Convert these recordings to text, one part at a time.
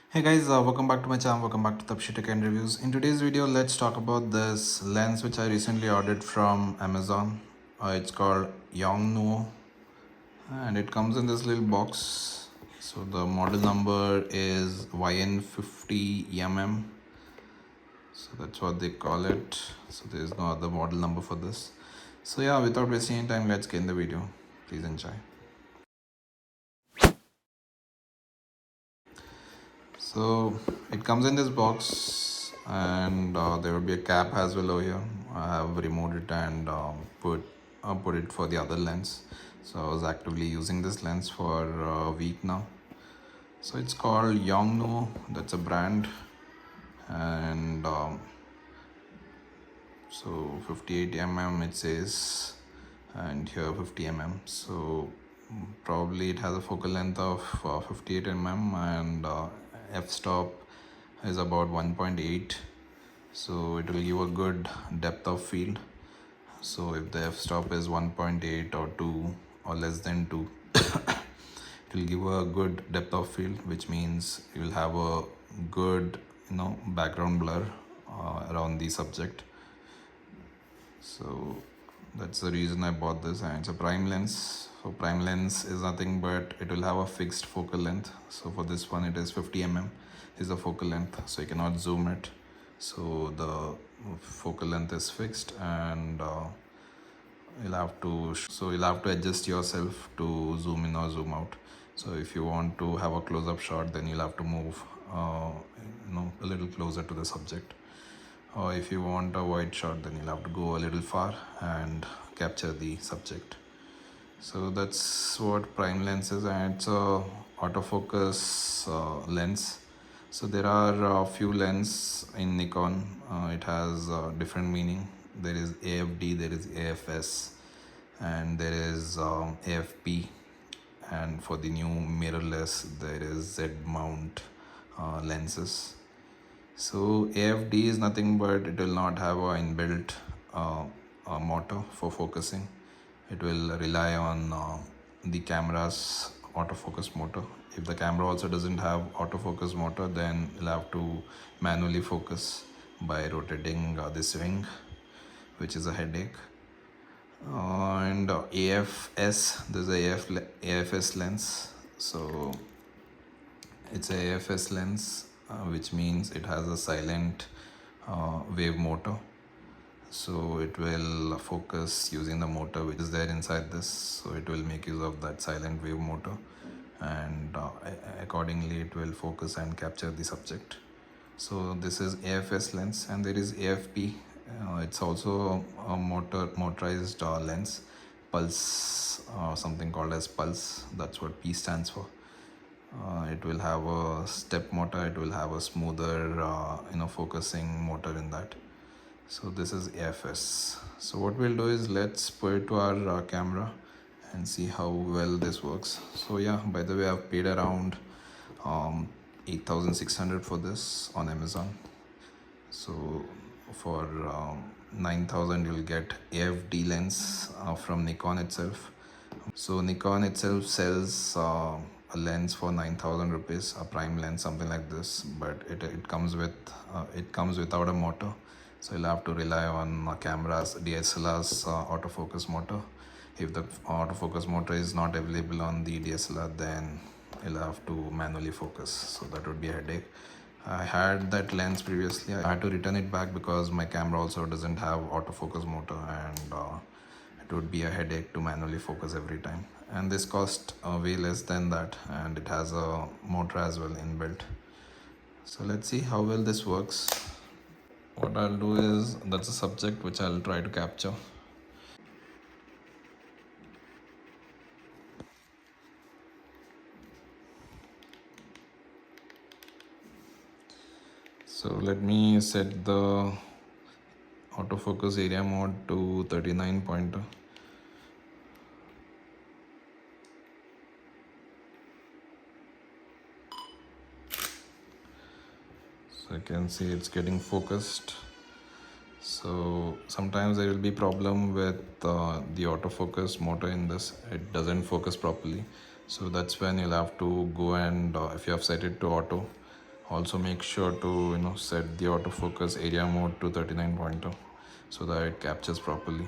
Hey guys, welcome back to my channel. Welcome back to Tapshi Tech and Reviews. In today's video, let's talk about this lens which I recently ordered from Amazon. It's called Yongnuo and it comes in this little box. So the model number is YN50mm. So that's what they call it. So there is no other model number for this. So yeah, without wasting any time, let's get in the video. Please enjoy. So it comes in this box and there will be a cap as well over here. I have removed it and put it for the other lens. So I was actively using this lens for a week now. So it's called Yongnuo, that's a brand, and so 58mm it says, and here 50mm. So probably it has a focal length of 58mm and f-stop is about 1.8, so it will give a good depth of field. So if the f-stop is 1.8 or 2 or less than 2 it will give a good depth of field, which means you will have a good background blur around the subject. So that's the reason I bought this, and it's a prime lens. So prime lens is nothing but it will have a fixed focal length. So for this one it is 50mm is the focal length, so you cannot zoom it. So the focal length is fixed, and you'll have to adjust yourself to zoom in or zoom out. So if you want to have a close-up shot, then you'll have to move a little closer to the subject, or if you want a wide shot, then you'll have to go a little far and capture the subject. So that's what prime lens is, and it's a autofocus lens. So there are a few lenses in Nikon. It has different meaning. There is AFD, there is AF-S, and there is AFP, and for the new mirrorless there is Z mount lenses. So AFD is nothing but it will not have a inbuilt motor for focusing. It will rely on the camera's autofocus motor. If the camera also doesn't have autofocus motor, then you'll have to manually focus by rotating this ring, which is a headache. And AF-S, there's a AF-S lens. So it's a AF-S lens, which means it has a silent wave motor. So it will focus using the motor which is there inside this. So it will make use of that silent wave motor, and accordingly it will focus and capture the subject. So this is AF-S lens, and there is AFP. It's also a motorized lens, pulse, something called as pulse. That's what P stands for. It will have a step motor. It will have a smoother focusing motor in that. So this is AF-S. So what we'll do is let's put it to our camera and see how well this works. So yeah, by the way, I've paid around 8,600 for this on Amazon. So for 9,000 you'll get AFD lens from Nikon itself. So Nikon itself sells a lens for 9,000 rupees, a prime lens, something like this, but it comes without a motor. So you'll have to rely on cameras, DSLRs autofocus motor. If the autofocus motor is not available on the DSLR, then you'll have to manually focus. So that would be a headache. I had that lens previously. I had to return it back because my camera also doesn't have autofocus motor, and it would be a headache to manually focus every time. And this cost way less than that, and it has a motor as well inbuilt. So let's see how well this works. What I'll do is, that's a subject which I'll try to capture. So let me set the autofocus area mode to 39 pointer. So you can see it's getting focused. So sometimes there will be problem with the autofocus motor in this. It doesn't focus properly. So that's when you'll have to go and if you have set it to auto, Also make sure to set the autofocus area mode to 39.2 so that it captures properly.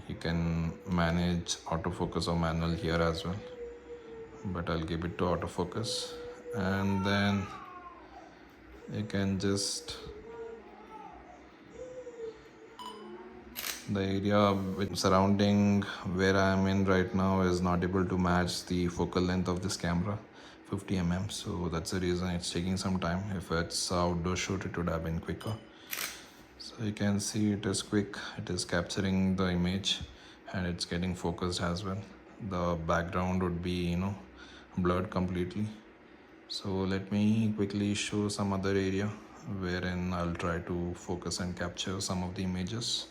You can manage autofocus or manual here as well, but I'll give it to autofocus. And then you can just, the area with surrounding where I am in right now is not able to match the focal length of this camera, 50mm. So that's the reason it's taking some time. If it's outdoor shoot, it would have been quicker. So you can see it is quick, it is capturing the image and it's getting focused as well. The background would be blurred completely. So let me quickly show some other area wherein I'll try to focus and capture some of the images.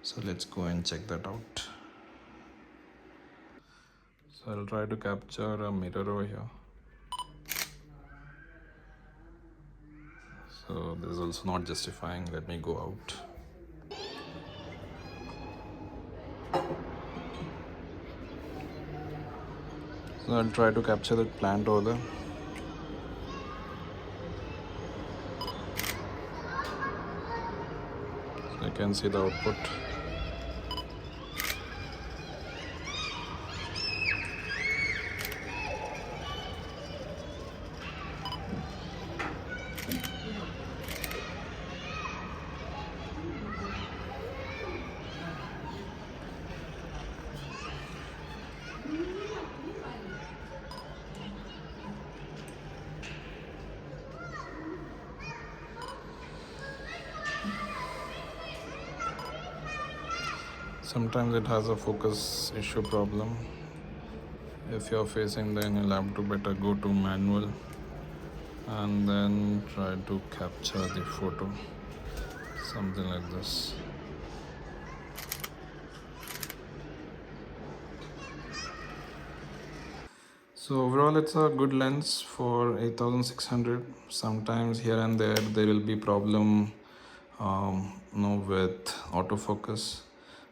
So let's go and check that out. So I'll try to capture a mirror over here. So this is also not justifying. Let me go out. So I'll try to capture that plant over there. So you can see the output. Sometimes it has a focus issue problem. If you're facing, then you'll have to better go to manual and then try to capture the photo, something like this. So overall it's a good lens for 8600. Sometimes here and there will be problem with autofocus,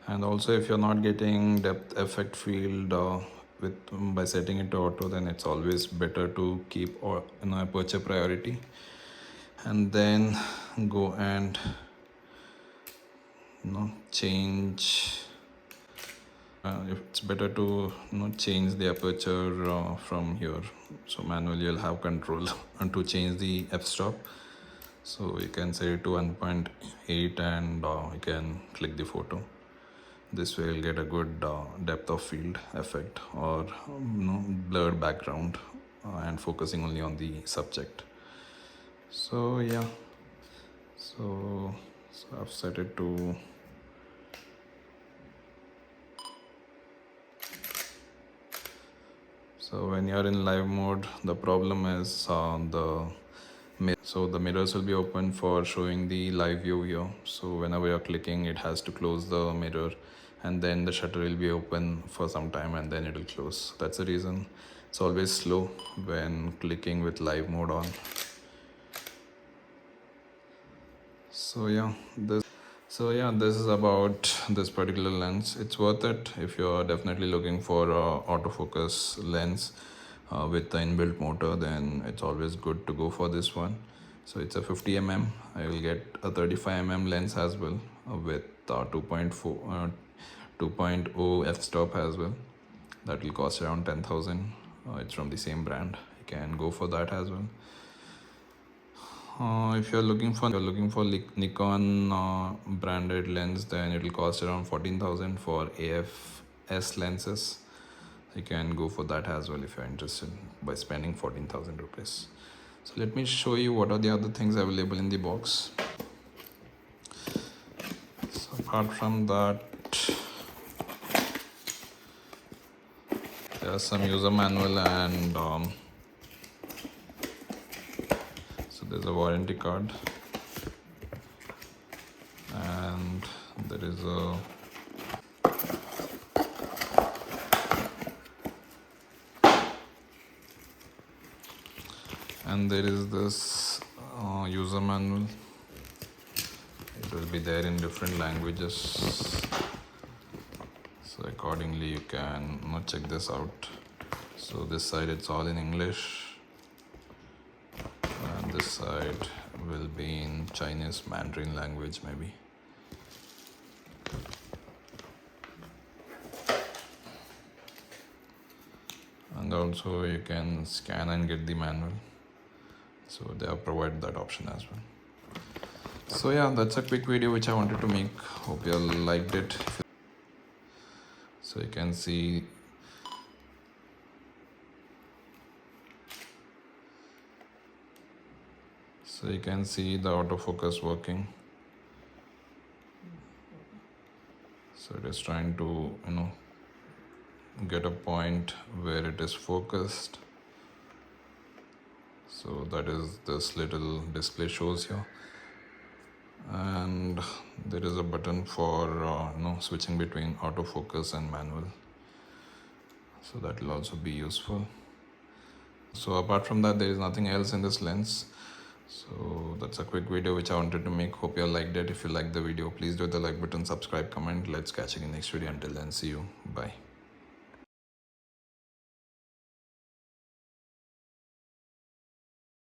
and also if you're not getting depth effect field by setting it to auto, then it's always better to keep aperture priority and then go and change. It's better to change the aperture from here. So manually you'll have control and to change the f-stop. So you can set it to 1.8 and you can click the photo. This way you'll get a good depth of field effect or blurred background and focusing only on the subject. So yeah, so I've set it to So when you're in live mode, the problem is the mirror. So the mirrors will be open for showing the live view here. So whenever you're clicking, it has to close the mirror and then the shutter will be open for some time and then it will close. That's the reason it's always slow when clicking with live mode on. So yeah, this is about this particular lens. It's worth it if you're definitely looking for a autofocus lens with the inbuilt motor, then it's always good to go for this one. So it's a 50mm. I will get a 35mm lens as well with 2.0 f-stop as well. That will cost around 10,000. It's from the same brand. You can go for that as well. If you're looking for Nikon branded lens, then it will cost around 14,000 for AF-S lenses. You can go for that as well if you're interested by spending 14,000 rupees. So let me show you what are the other things available in the box. So apart from that, there's some user manual and there's a warranty card and there is this user manual. It will be there in different languages, so accordingly you can check this out. So this side it's all in English this side will be in Chinese Mandarin language maybe. And also you can scan and get the manual, so they have provided that option as well. So yeah, that's a quick video which I wanted to make. Hope you all liked it. So you can see the autofocus working. So it is trying to get a point where it is focused. So that is this little display shows here, and there is a button for switching between autofocus and manual, so that will also be useful. So apart from that, there is nothing else in this lens. So that's a quick video which I wanted to make. Hope you all liked it. If you liked the video, please do the like button, subscribe, comment. Let's catch you in the next video. Until then, see you. Bye.